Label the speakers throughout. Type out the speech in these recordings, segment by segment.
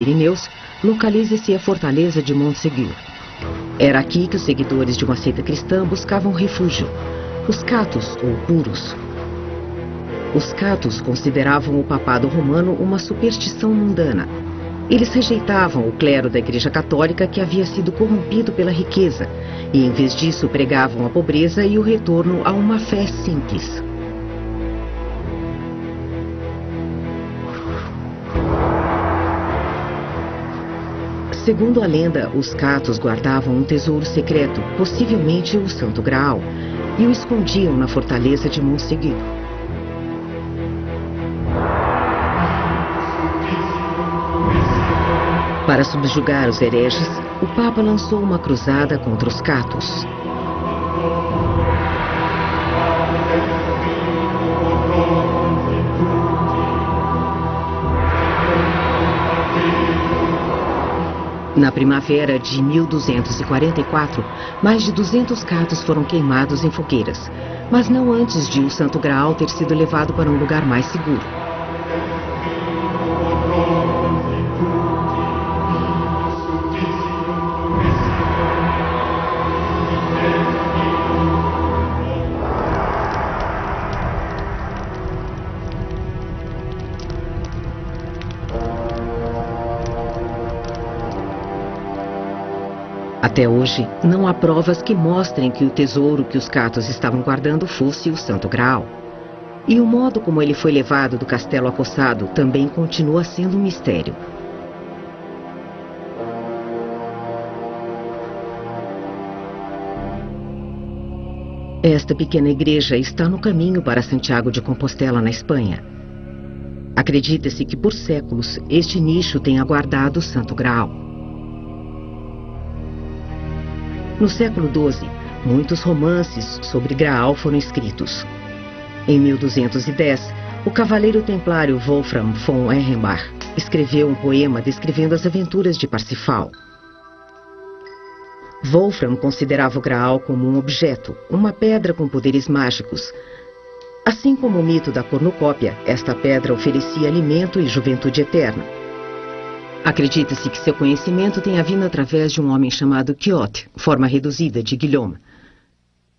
Speaker 1: Pirineus, localiza-se a fortaleza de Montségur. Era aqui que os seguidores de uma seita cristã buscavam refúgio, os catos ou puros. Os catos consideravam o papado romano uma superstição mundana. Eles rejeitavam o clero da Igreja Católica, que havia sido corrompido pela riqueza, e em vez disso pregavam a pobreza e o retorno a uma fé simples. Segundo a lenda, os catos guardavam um tesouro secreto, possivelmente o Santo Graal, e o escondiam na fortaleza de Montségur. Para subjugar os hereges, o Papa lançou uma cruzada contra os catos. Na primavera de 1244, mais de 200 catos foram queimados em fogueiras, mas não antes de o Santo Graal ter sido levado para um lugar mais seguro. Até hoje, não há provas que mostrem que o tesouro que os catos estavam guardando fosse o Santo Graal. E o modo como ele foi levado do castelo acossado também continua sendo um mistério. Esta pequena igreja está no caminho para Santiago de Compostela, na Espanha. Acredita-se que por séculos este nicho tenha guardado o Santo Graal. No século XII, muitos romances sobre Graal foram escritos. Em 1210, o cavaleiro templário Wolfram von Ehrenbach escreveu um poema descrevendo as aventuras de Parsifal. Wolfram considerava o Graal como um objeto, uma pedra com poderes mágicos. Assim como o mito da cornucópia, esta pedra oferecia alimento e juventude eterna. Acredita-se que seu conhecimento tenha vindo através de um homem chamado Quixote, forma reduzida de Guillaume.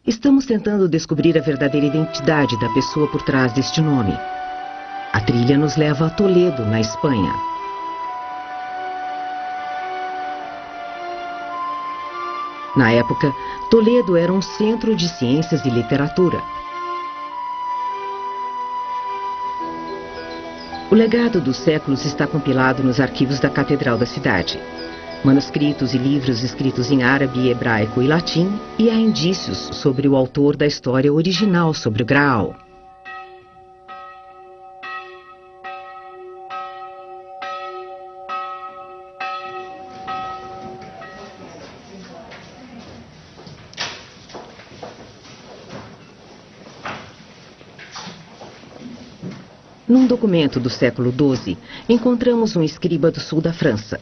Speaker 1: Estamos tentando descobrir a verdadeira identidade da pessoa por trás deste nome. A trilha nos leva a Toledo, na Espanha. Na época, Toledo era um centro de ciências e literatura. O legado dos séculos está compilado nos arquivos da Catedral da cidade. Manuscritos e livros escritos em árabe, hebraico e latim, e há indícios sobre o autor da história original sobre o Graal. Num documento do século XII, encontramos um escriba do sul da França.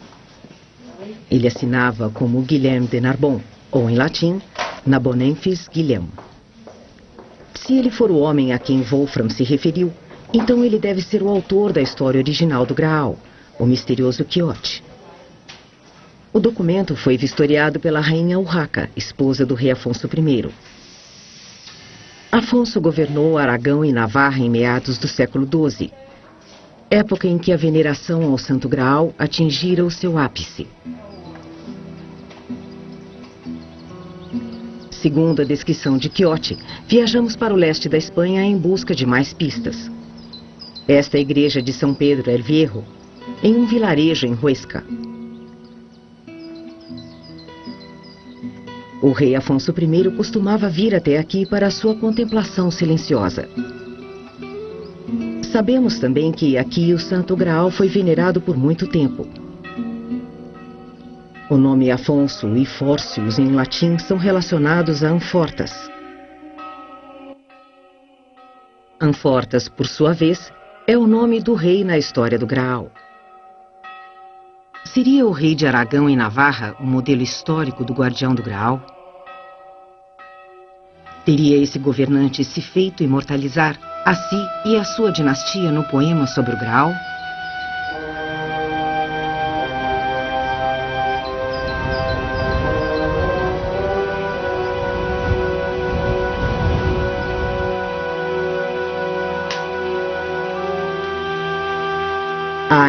Speaker 1: Ele assinava como Guilhem de Narbon, ou em latim, Nabonensis Guilhem. Se ele for o homem a quem Wolfram se referiu, então ele deve ser o autor da história original do Graal, o misterioso Quixote. O documento foi vistoriado pela rainha Urraca, esposa do rei Afonso I. Afonso governou Aragão e Navarra em meados do século XII, época em que a veneração ao Santo Graal atingira o seu ápice. Segundo a descrição de Quixote, viajamos para o leste da Espanha em busca de mais pistas. Esta é a igreja de São Pedro el Viejo, em um vilarejo em Huesca. O rei Afonso I costumava vir até aqui para a sua contemplação silenciosa. Sabemos também que aqui o Santo Graal foi venerado por muito tempo. O nome Afonso e Fórcius em latim são relacionados a Amfortas. Amfortas, por sua vez, é o nome do rei na história do Graal. Seria o rei de Aragão e Navarra o modelo histórico do guardião do Graal? Teria esse governante se feito imortalizar a si e a sua dinastia no poema sobre o Graal?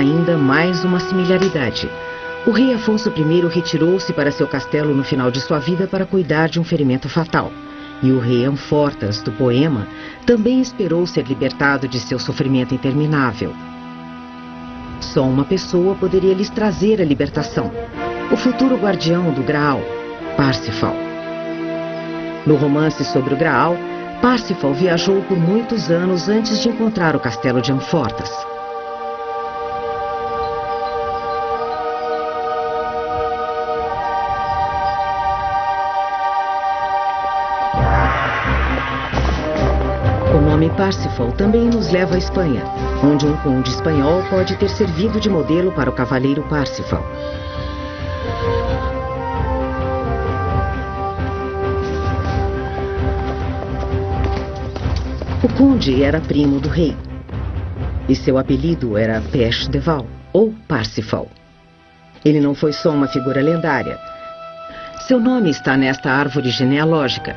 Speaker 1: ainda mais uma similaridade. O rei Afonso I retirou-se para seu castelo no final de sua vida para cuidar de um ferimento fatal. E o rei Amfortas, do poema, também esperou ser libertado de seu sofrimento interminável. Só uma pessoa poderia lhes trazer a libertação: o futuro guardião do Graal, Parsifal. No romance sobre o Graal, Parsifal viajou por muitos anos antes de encontrar o castelo de Amfortas. O nome Parsifal também nos leva à Espanha, onde um conde espanhol pode ter servido de modelo para o cavaleiro Parsifal. O conde era primo do rei, e seu apelido era Pech de Val, ou Parsifal. Ele não foi só uma figura lendária. Seu nome está nesta árvore genealógica.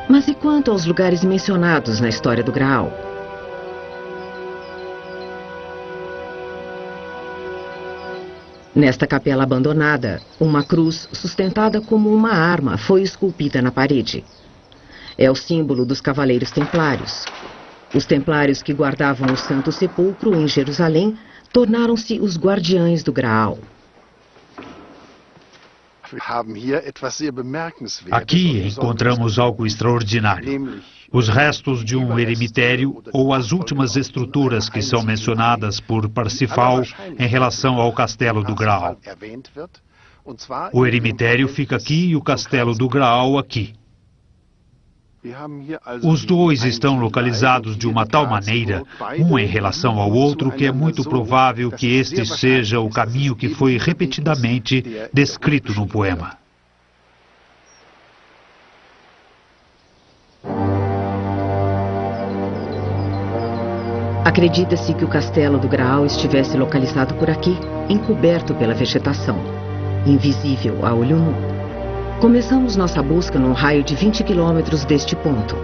Speaker 1: Mas e quanto aos lugares mencionados na história do Graal? Nesta capela abandonada, uma cruz sustentada como uma arma foi esculpida na parede. É o símbolo dos Cavaleiros Templários. Os Templários que guardavam o Santo Sepulcro em Jerusalém tornaram-se os guardiães do Graal.
Speaker 2: Aqui encontramos algo extraordinário. Os restos de um eremitério ou as últimas estruturas que são mencionadas por Parsifal em relação ao Castelo do Graal. O eremitério fica aqui e o Castelo do Graal aqui. Os dois estão localizados de uma tal maneira, um em relação ao outro, que é muito provável que este seja o caminho que foi repetidamente descrito no poema.
Speaker 1: Acredita-se que o castelo do Graal estivesse localizado por aqui, encoberto pela vegetação, invisível a olho nu. Começamos nossa busca num raio de 20 quilômetros deste ponto.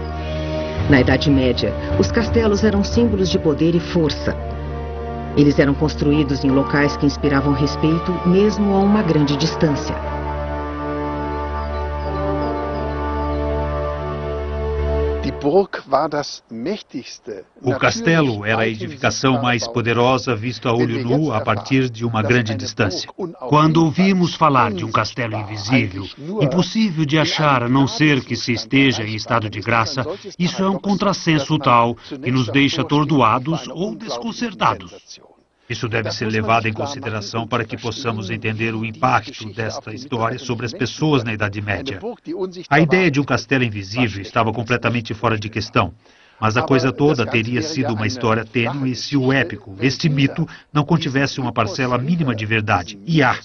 Speaker 1: Na Idade Média, os castelos eram símbolos de poder e força. Eles eram construídos em locais que inspiravam respeito mesmo a uma grande distância.
Speaker 2: O castelo era a edificação mais poderosa vista a olho nu a partir de uma grande distância.
Speaker 3: Quando ouvimos falar de um castelo invisível, impossível de achar a não ser que se esteja em estado de graça, isso é um contrassenso tal que nos deixa atordoados ou desconcertados.
Speaker 2: Isso deve ser levado em consideração para que possamos entender o impacto desta história sobre as pessoas na Idade Média. A ideia de um castelo invisível estava completamente fora de questão, mas a coisa toda teria sido uma história tênue se o épico, este mito, não contivesse uma parcela mínima de verdade. E há.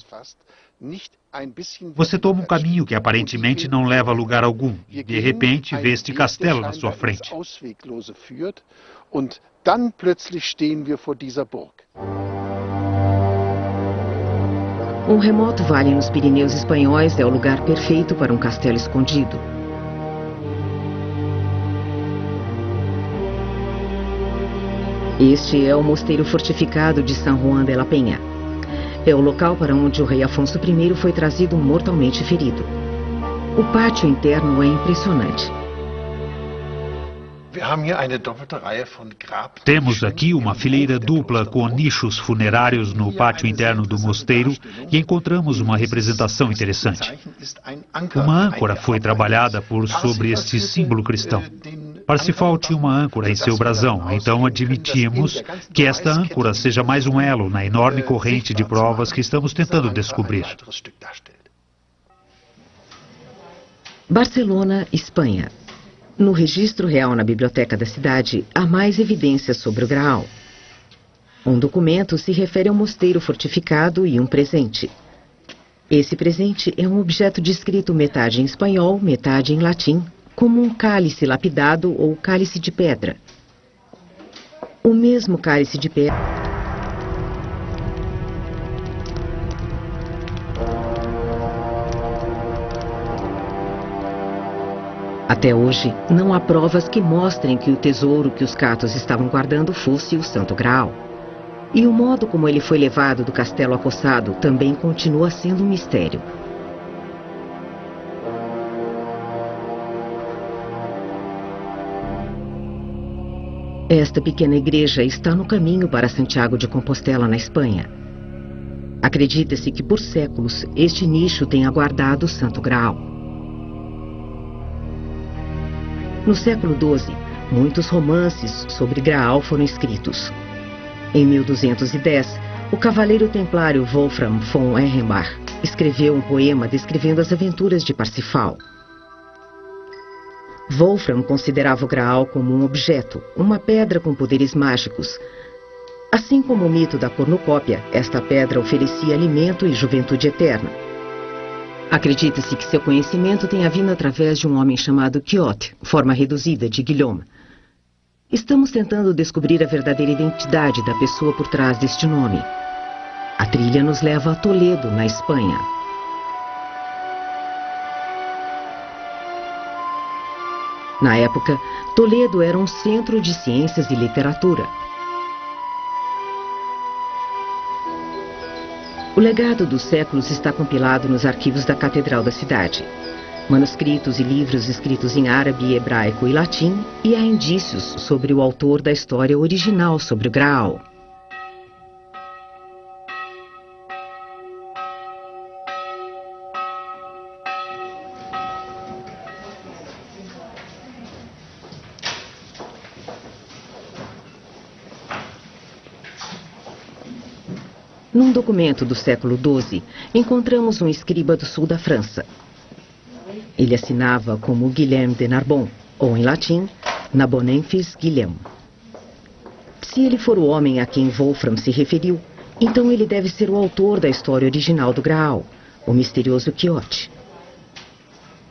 Speaker 2: Você toma um caminho que aparentemente não leva a lugar algum, e de repente vê este castelo na sua frente.
Speaker 1: Um remoto vale nos Pirineus espanhóis é o lugar perfeito para um castelo escondido. Este é o mosteiro fortificado de San Juan de la Peña. É o local para onde o rei Afonso I foi trazido mortalmente ferido. O pátio interno é impressionante.
Speaker 2: Temos aqui uma fileira dupla com nichos funerários no pátio interno do mosteiro e encontramos uma representação interessante. Uma âncora foi trabalhada por sobre este símbolo cristão. Parsifal tinha uma âncora em seu brasão, então admitimos que esta âncora seja mais um elo na enorme corrente de provas que estamos tentando descobrir.
Speaker 1: Barcelona, Espanha. No registro real na biblioteca da cidade, há mais evidências sobre o Graal. Um documento se refere ao mosteiro fortificado e um presente. Esse presente é um objeto descrito metade em espanhol, metade em latim, como um cálice lapidado ou cálice de pedra. O mesmo cálice de pedra até hoje, não há provas que mostrem que o tesouro que os catos estavam guardando fosse o Santo Graal. E o modo como ele foi levado do castelo acossado também continua sendo um mistério. Esta pequena igreja está no caminho para Santiago de Compostela, na Espanha. Acredita-se que por séculos este nicho tenha guardado o Santo Graal. No século XII, muitos romances sobre Graal foram escritos. Em 1210, o cavaleiro templário Wolfram von Ehrenbach escreveu um poema descrevendo as aventuras de Parsifal. Wolfram considerava o Graal como um objeto, uma pedra com poderes mágicos. Assim como o mito da cornucópia, esta pedra oferecia alimento e juventude eterna. Acredita-se que seu conhecimento tenha vindo através de um homem chamado Quixote, forma reduzida de Guillaume. Estamos tentando descobrir a verdadeira identidade da pessoa por trás deste nome. A trilha nos leva a Toledo, na Espanha. Na época, Toledo era um centro de ciências e literatura. O legado dos séculos está compilado nos arquivos da Catedral da cidade. Manuscritos e livros escritos em árabe, hebraico e latim, e há indícios sobre o autor da história original sobre o Graal. Num documento do século XII, encontramos um escriba do sul da França. Ele assinava como Guilhem de Narbon, ou em latim, Nabonensis Guilhem. Se ele for o homem a quem Wolfram se referiu, então ele deve ser o autor da história original do Graal, o misterioso Quixote.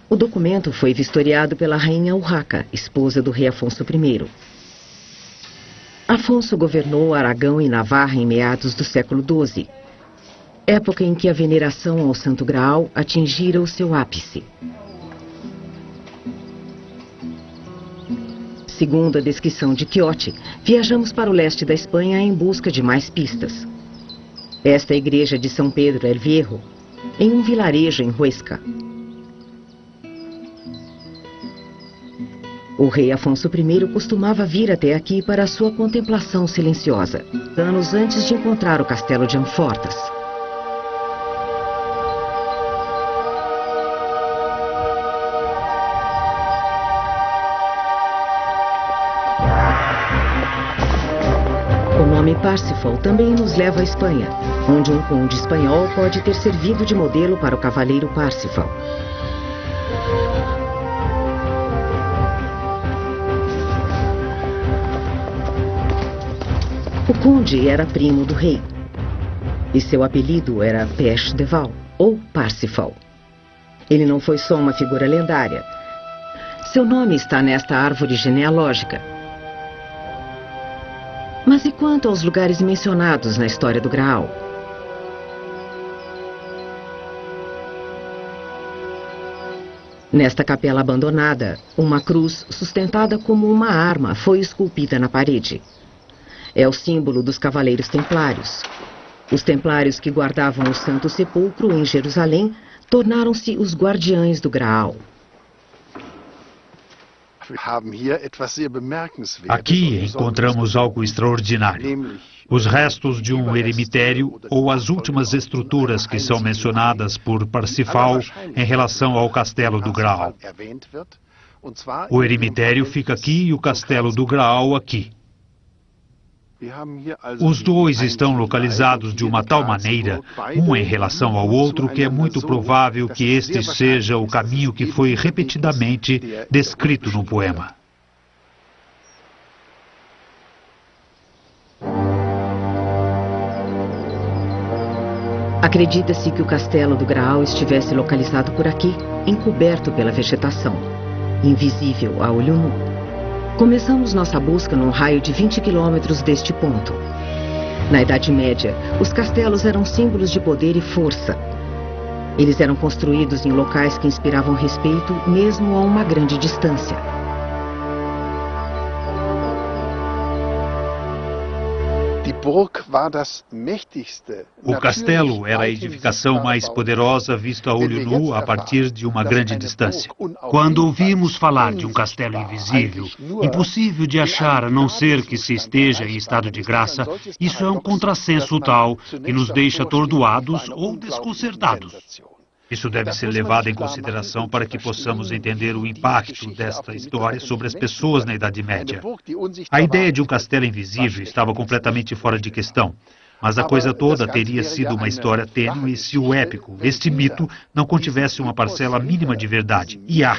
Speaker 1: O documento foi vistoriado pela rainha Urraca, esposa do rei Afonso I. Afonso governou Aragão e Navarra em meados do século XII, época em que a veneração ao Santo Graal atingira o seu ápice. Segundo a descrição de Quixote, viajamos para o leste da Espanha em busca de mais pistas. Esta é a igreja de São Pedro el Viejo, em um vilarejo em Huesca. O rei Afonso I costumava vir até aqui para a sua contemplação silenciosa, anos antes de encontrar o castelo de Amfortas. O nome Parsifal também nos leva à Espanha, onde um conde espanhol pode ter servido de modelo para o cavaleiro Parsifal. O conde era primo do rei, e seu apelido era Pech de Val, ou Parsifal. Ele não foi só uma figura lendária. Seu nome está nesta árvore genealógica. Mas e quanto aos lugares mencionados na história do Graal? Nesta capela abandonada, uma cruz sustentada como uma arma foi esculpida na parede. É o símbolo dos cavaleiros templários. Os templários que guardavam o Santo Sepulcro em Jerusalém tornaram-se os guardiães do Graal.
Speaker 2: Aqui encontramos algo extraordinário. Os restos de um eremitério ou as últimas estruturas que são mencionadas por Parsifal em relação ao castelo do Graal. O eremitério fica aqui e o castelo do Graal aqui. Os dois estão localizados de uma tal maneira, um em relação ao outro, que é muito provável que este seja o caminho que foi repetidamente descrito no poema.
Speaker 1: Acredita-se que o castelo do Graal estivesse localizado por aqui, encoberto pela vegetação, invisível a olho nu. Começamos nossa busca num raio de 20 quilômetros deste ponto. Na Idade Média, os castelos eram símbolos de poder e força. Eles eram construídos em locais que inspiravam respeito mesmo a uma grande distância.
Speaker 2: O castelo era a edificação mais poderosa vista a olho nu a partir de uma grande distância.
Speaker 3: Quando ouvimos falar de um castelo invisível, impossível de achar a não ser que se esteja em estado de graça, isso é um contrassenso tal que nos deixa atordoados ou desconcertados.
Speaker 2: Isso deve ser levado em consideração para que possamos entender o impacto desta história sobre as pessoas na Idade Média. A ideia de um castelo invisível estava completamente fora de questão, mas a coisa toda teria sido uma história tênue se o épico, este mito, não contivesse uma parcela mínima de verdade. E há.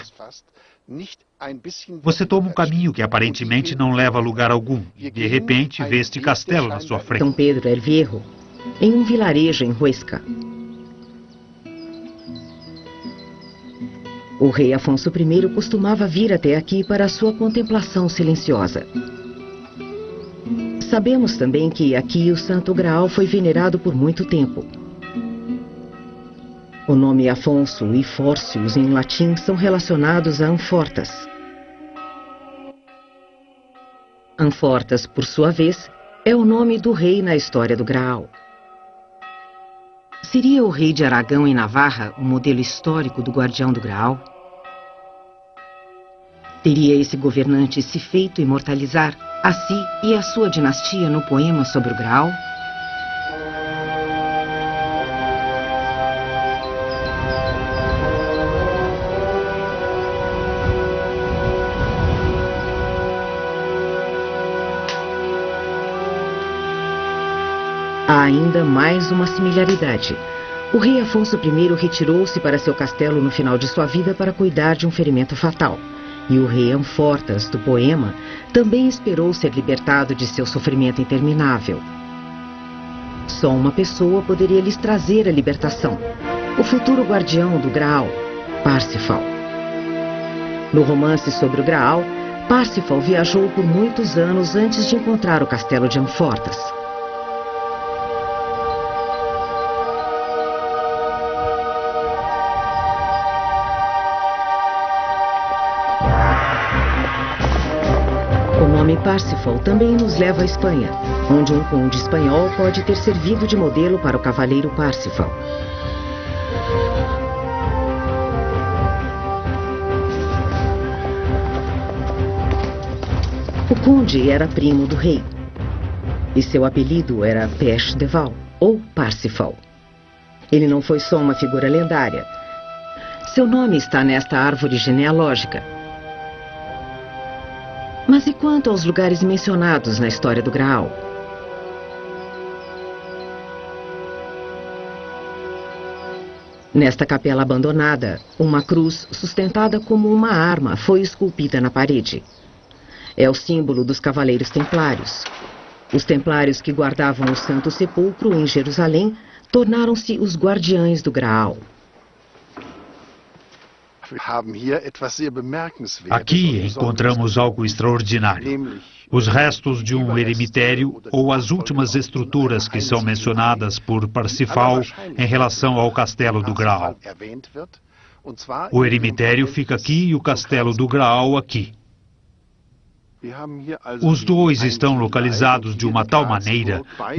Speaker 2: Você toma um caminho que aparentemente não leva a lugar algum, e de repente vê este castelo na sua frente.
Speaker 1: São Pedro el Viejo, em um vilarejo em Huesca. O rei Afonso I costumava vir até aqui para a sua contemplação silenciosa. Sabemos também que aqui o Santo Graal foi venerado por muito tempo. O nome Afonso e Fórcius em latim são relacionados a Amfortas. Amfortas, por sua vez, é o nome do rei na história do Graal. Seria o rei de Aragão e Navarra o modelo histórico do guardião do Graal? Teria esse governante se feito imortalizar a si e a sua dinastia no poema sobre o Graal? Há ainda mais uma similaridade. O rei Afonso I retirou-se para seu castelo no final de sua vida para cuidar de um ferimento fatal. E o rei Amfortas, do poema, também esperou ser libertado de seu sofrimento interminável. Só uma pessoa poderia lhes trazer a libertação: o futuro guardião do Graal, Parsifal. No romance sobre o Graal, Parsifal viajou por muitos anos antes de encontrar o castelo de Amfortas. O nome Parsifal também nos leva à Espanha, onde um conde espanhol pode ter servido de modelo para o cavaleiro Parsifal. O conde era primo do rei, e seu apelido era Pech de Val, ou Parsifal. Ele não foi só uma figura lendária. Seu nome está nesta árvore genealógica. Mas e quanto aos lugares mencionados na história do Graal? Nesta capela abandonada, uma cruz sustentada como uma arma foi esculpida na parede. É o símbolo dos Cavaleiros Templários. Os templários que guardavam o Santo Sepulcro em Jerusalém tornaram-se os guardiães do Graal.
Speaker 2: Aqui encontramos algo extraordinário. Os restos de um eremitério ou as últimas estruturas que são mencionadas por Parsifal em relação ao castelo do Graal. O eremitério fica aqui e o castelo do Graal aqui. Os dois estão localizados de uma tal maneira